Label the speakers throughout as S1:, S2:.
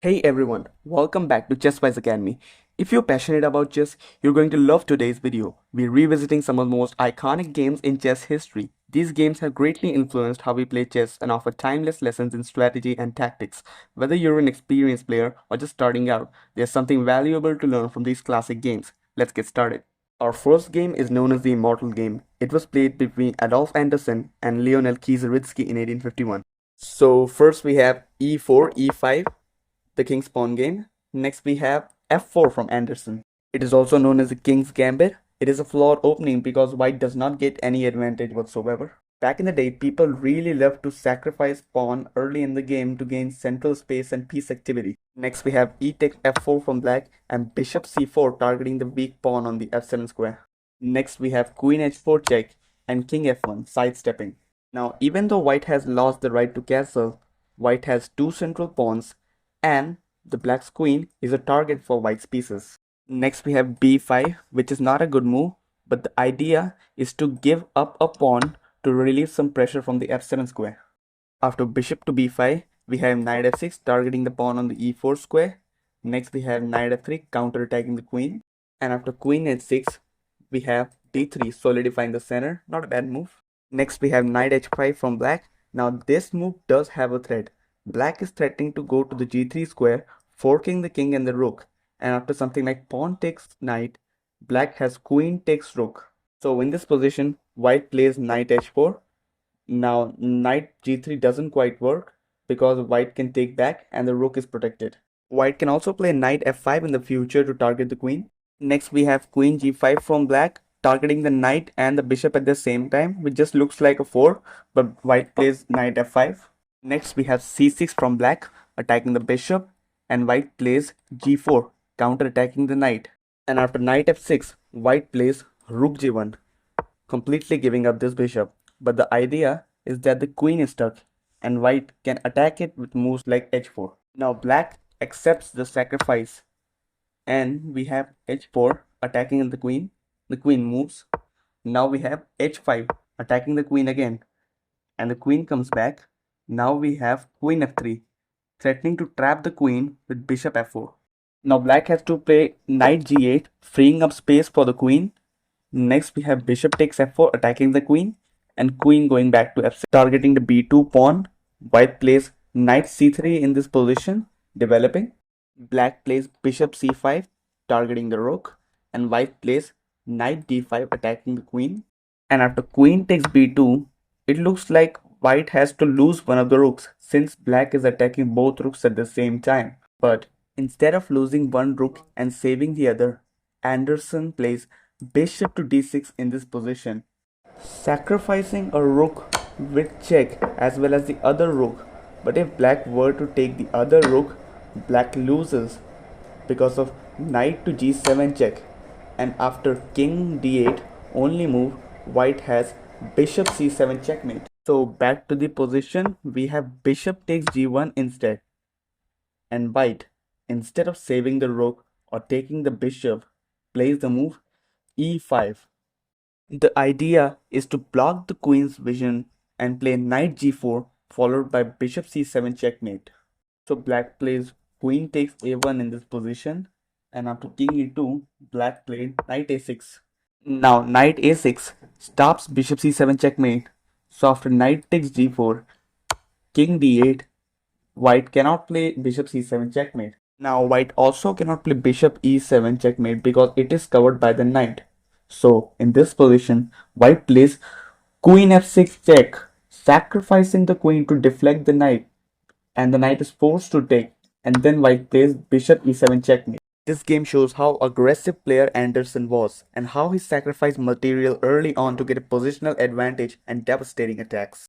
S1: Hey everyone, welcome back to ChessWiseAcademy. If you're passionate about chess, you're going to love today's video. We're revisiting some of the most iconic games in chess history. These games have greatly influenced how we play chess and offer timeless lessons in strategy and tactics. Whether you're an experienced player or just starting out, there's something valuable to learn from these classic games. Let's get started. Our first game is known as the Immortal Game. It was played between Adolf Anderssen and Lionel Kieseritzky in 1851. So first we have e4, e5, the king's pawn game. Next we have f4 from Anderson. It is also known as the king's gambit. It is a flawed opening because white does not get any advantage whatsoever. Back in the day, people really loved to sacrifice pawn early in the game to gain central space and piece activity. Next we have e takes f4 from black and bishop c4 targeting the weak pawn on the f7 square. Next we have queen h4 check and king f1 sidestepping. Now even though white has lost the right to castle, white has two central pawns and the black's queen is a target for white's pieces. Next we have b5, which is not a good move, but the idea is to give up a pawn to relieve some pressure from the f7 square. After bishop to b5, we have knight f6 targeting the pawn on the e4 square. Next we have knight f3 counter-attacking the queen. And after queen h6, we have d3 solidifying the center, not a bad move. Next we have knight h5 from black. Now this move does have a threat. Black is threatening to go to the g3 square, forking the king and the rook. And after something like pawn takes knight, black has queen takes rook. So in this position, white plays knight h4. Now knight g3 doesn't quite work because white can take back and the rook is protected. White can also play knight f5 in the future to target the queen. Next we have queen g5 from black targeting the knight and the bishop at the same time, which just looks like a 4, but white plays knight f5. Next we have c6 from black attacking the bishop and white plays g4 counter attacking the knight. And after knight f6, white plays rook g1 completely giving up this bishop. But the idea is that the queen is stuck and white can attack it with moves like h4. Now black accepts the sacrifice and we have h4 attacking the queen. The queen moves. Now we have h5 attacking the queen again and the queen comes back. Now we have queen f3 threatening to trap the queen with bishop f4. Now black has to play knight g8 freeing up space for the queen. Next we have bishop takes f4 attacking the queen and queen going back to f6 targeting the b2 pawn. White plays knight c3 in this position developing. Black plays bishop c5 targeting the rook and white plays knight d5 attacking the queen. And after queen takes b2, it looks like white has to lose one of the rooks since black is attacking both rooks at the same time. But instead of losing one rook and saving the other, Anderson plays bishop to d6 in this position, sacrificing a rook with check as well as the other rook. But if black were to take the other rook, black loses because of knight to g7 check. And after king d8 only move, white has bishop c7 checkmate. So back to the position, we have bishop takes g1 instead. And white, instead of saving the rook or taking the bishop, plays the move e5. The idea is to block the queen's vision and play knight g4 followed by bishop c7 checkmate. So black plays queen takes a1 in this position and after king e2 black played knight a6. Now knight a6 stops bishop c7 checkmate. So after knight takes g4, king d8, white cannot play bishop c7 checkmate. Now white also cannot play bishop e7 checkmate because it is covered by the knight. So in this position, white plays queen f6 check, sacrificing the queen to deflect the knight, and the knight is forced to take, and then white plays bishop e7 checkmate. This game shows how aggressive player Anderson was and how he sacrificed material early on to get a positional advantage and devastating attacks.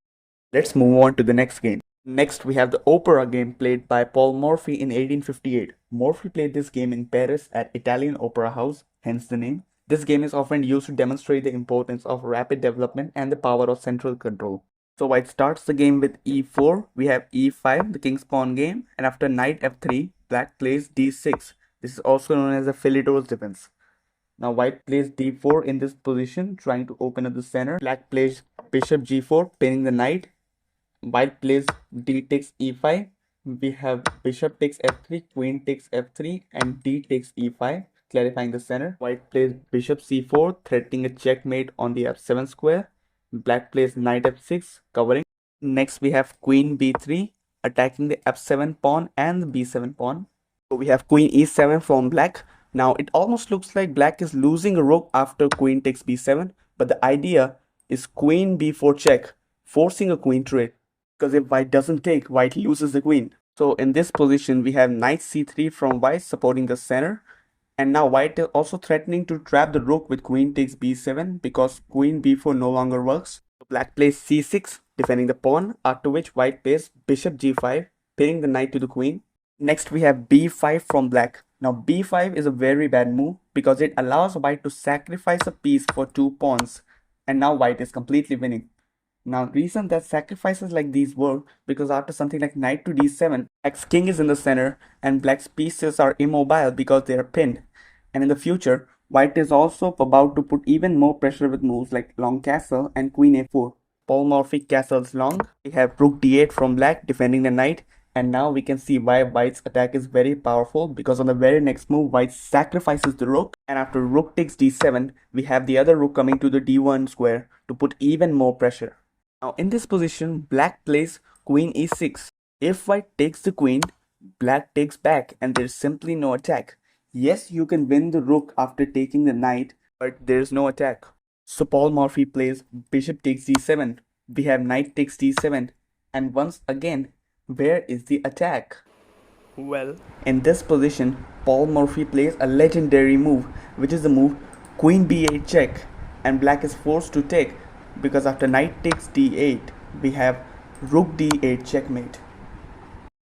S1: Let's move on to the next game. Next, we have the Opera game played by Paul Morphy in 1858. Morphy played this game in Paris at Italian Opera House, hence the name. This game is often used to demonstrate the importance of rapid development and the power of central control. So white starts the game with e4, we have e5, the king's pawn game, and after knight f3, black plays d6. This is also known as the Philidor's defense. Now white plays d4 in this position, trying to open up the center. Black plays bishop g4, pinning the knight. White plays d takes e5, We have bishop takes f3, queen takes f3, and d takes e5, clarifying the center. White plays bishop c4, threatening a checkmate on the f7 square. Black plays knight f6, covering. Next, we have queen b3, attacking the f7 pawn and the b7 pawn. So we have queen e7 from black. Now, it almost looks like black is losing a rook after queen takes b7, but the idea is queen b4 check, forcing a queen trade. Because if white doesn't take, white loses the queen. So in this position, we have knight c3 from white supporting the center. And now white is also threatening to trap the rook with queen takes b7 because queen b4 no longer works. Black plays c6, defending the pawn, after which white plays bishop g5, pinning the knight to the queen. Next we have b5 from black. Now b5 is a very bad move because it allows white to sacrifice a piece for two pawns. And now white is completely winning. Now, reason that sacrifices like these work because after something like knight to d7, black's king is in the center and black's pieces are immobile because they are pinned. And in the future, white is also about to put even more pressure with moves like long castle and queen a4. Polymorphic castles long. We have rook d8 from black defending the knight. And now we can see why white's attack is very powerful because on the very next move, white sacrifices the rook. And after rook takes d7, we have the other rook coming to the d1 square to put even more pressure. Now in this position, black plays queen e6. If white takes the queen, black takes back and there's simply no attack. Yes, you can win the rook after taking the knight, but there's no attack. So Paul Morphy plays bishop takes d7. We have knight takes d7. And once again, where is the attack? Well, in this position, Paul Morphy plays a legendary move, which is the move queen b8 check, and black is forced to take because after knight takes d8, we have rook d8 checkmate.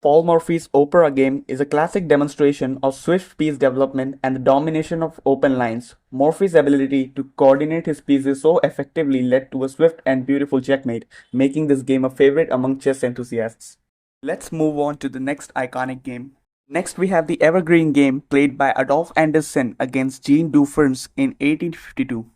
S1: Paul Morphy's Opera game is a classic demonstration of swift piece development and the domination of open lines. Morphy's ability to coordinate his pieces so effectively led to a swift and beautiful checkmate, making this game a favorite among chess enthusiasts. Let's move on to the next iconic game. Next we have the Evergreen Game played by Adolf Anderssen against Jean Dufresne in 1852.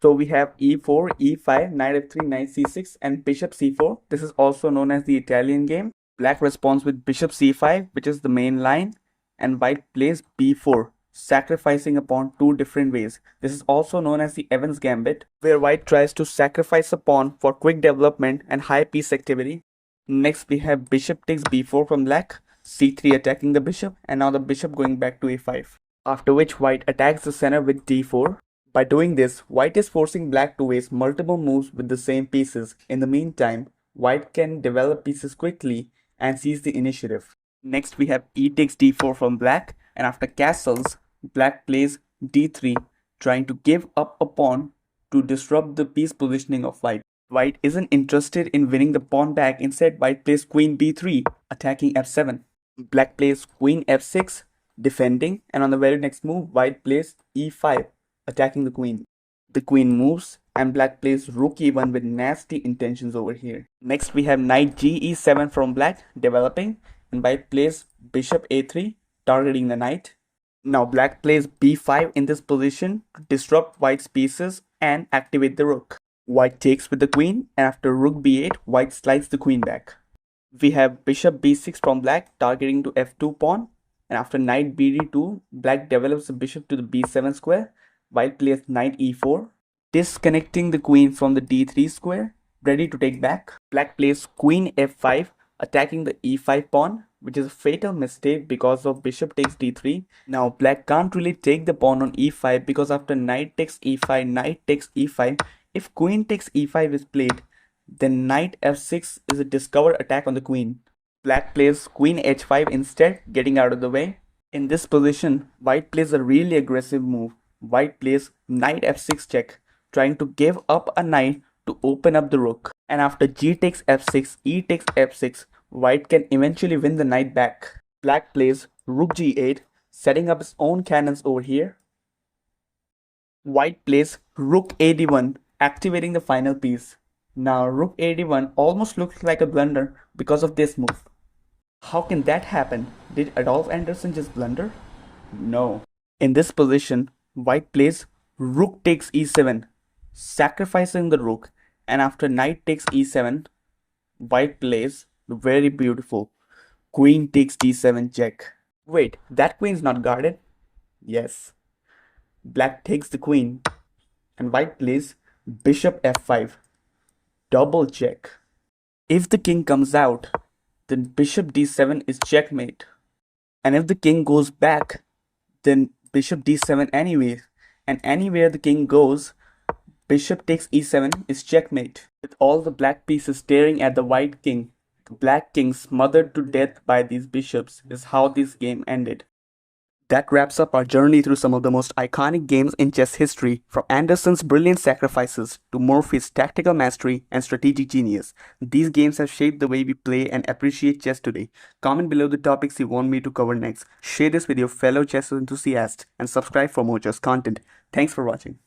S1: So we have e4, e5, knight f3, knight c6 and bishop c4. This is also known as the Italian game. Black responds with bishop c5, which is the main line, and white plays b4, sacrificing a pawn two different ways. This is also known as the Evans Gambit, where white tries to sacrifice a pawn for quick development and high piece activity. Next we have bishop takes b4 from black, c3 attacking the bishop, and now the bishop going back to a5. After which white attacks the center with d4. By doing this, white is forcing black to waste multiple moves with the same pieces. In the meantime, white can develop pieces quickly and seize the initiative. Next we have e takes d4 from black, and after castles, black plays d3, trying to give up a pawn to disrupt the piece positioning of white. White isn't interested in winning the pawn back, instead white plays queen b3, attacking f7. Black plays queen f6, defending, and on the very next move, white plays e5, attacking the queen. The queen moves and black plays rook e1 with nasty intentions over here. Next we have knight ge7 from black developing, and white plays bishop a3 targeting the knight. Now black plays b5 in this position to disrupt white's pieces and activate the rook. White takes with the queen, and after rook b8, white slides the queen back. We have bishop b6 from black targeting to f2 pawn, and after knight bd2, black develops the bishop to the b7 square. White plays knight e4, disconnecting the queen from the d3 square, ready to take back. Black plays queen f5, attacking the e5 pawn, which is a fatal mistake because of bishop takes d3. Now black can't really take the pawn on e5 because after knight takes e5, knight takes e5, if queen takes e5 is played, then knight f6 is a discovered attack on the queen. Black plays queen h5 instead, getting out of the way. In this position, white plays a really aggressive move. White plays knight f6 check, trying to give up a knight to open up the rook. And after g takes f6, e takes f6, white can eventually win the knight back. Black plays rook g8, setting up his own cannons over here. White plays rook ad1, activating the final piece. Now rook ad1 almost looks like a blunder because of this move. How can that happen? Did Adolf Anderssen just blunder? No. In this position, white plays rook takes e7, sacrificing the rook, and after knight takes e7, white plays very beautiful Queen takes d7 check. Wait, that queen's not guarded? Yes. Black takes the queen and white plays bishop f5. Double check. If the king comes out, then bishop d7 is checkmate. And if the king goes back, then bishop d7 anyway. And anywhere the king goes, bishop takes e7 is checkmate. With all the black pieces staring at the white king, the black king smothered to death by these bishops is how this game ended. That wraps up our journey through some of the most iconic games in chess history, from Anderson's brilliant sacrifices to Murphy's tactical mastery and strategic genius. These games have shaped the way we play and appreciate chess today. Comment below the topics you want me to cover next. Share this with your fellow chess enthusiasts and subscribe for more chess content. Thanks for watching.